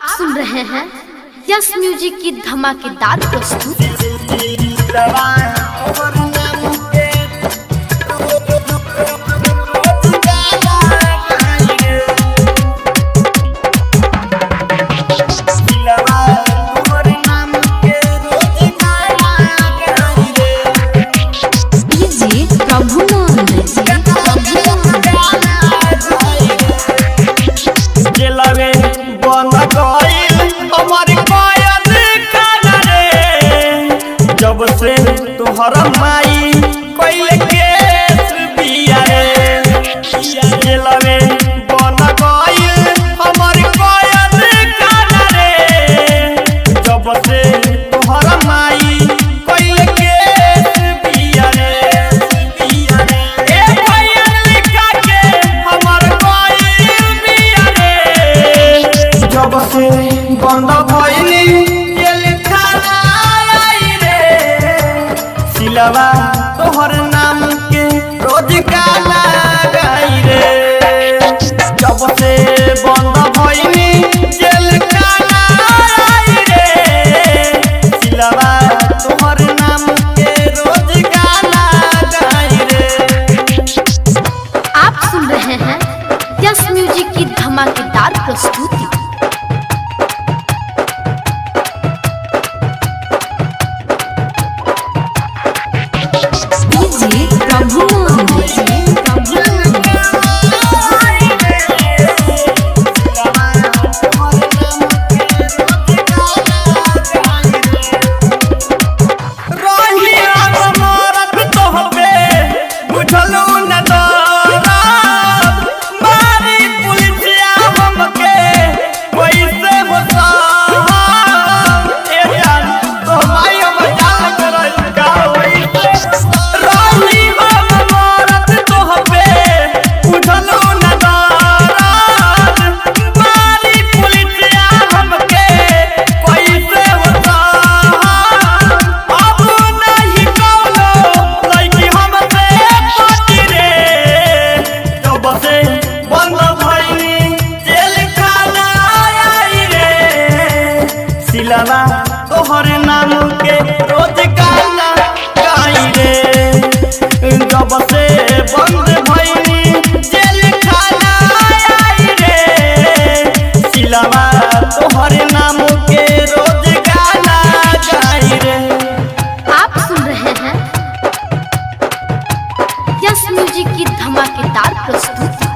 आप सुन रहे हैं यस म्यूजिक की धमाकेदार प्रस्तुति। जब से तोहर माई कोइले केस बिया रे जेलवे बन गइल हमर कोयद काना रे। जब से तोहर माई कोइले केस बिया रे ए भैया लिखा के हमर कोइल बिया रे। जब से बंद भइली सिलवा तोहर नाम के रोज गाना गाई रे। जब से बंद भइनी जेल खाना आई रे। सिलवा तोहर नाम के रोज गाना गाई रे। आप सुन रहे हैं यस म्यूजिक की धमाकेदार प्रस्तुति। सिलवा तोहर नाम के रोज गाना गाई रे। जब से बंद भइनी जेल खाना आई रे। सिलवा तोहर नाम के रोज गाना गाई रे। आप सुन रहे हैं यस म्यूजिक की धमाकेदार प्रस्तुति।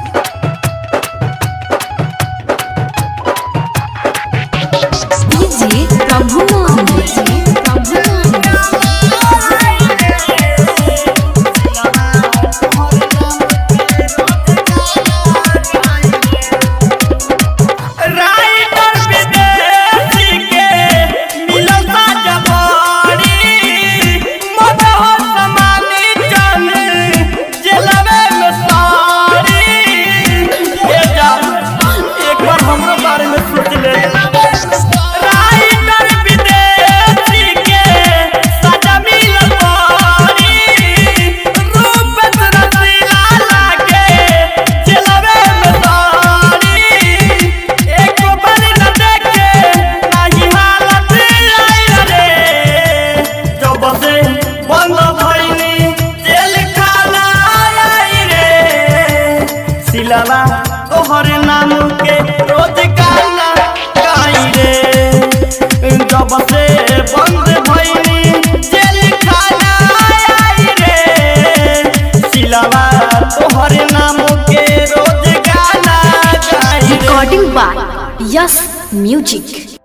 सिलवा तोहर नाम के रोज गाना गाई रे। जब से बंद भइनी जेल खाना आई रे। सिलवा तोहर नाम के रोज गाना गाई रे। Recording by Yes music.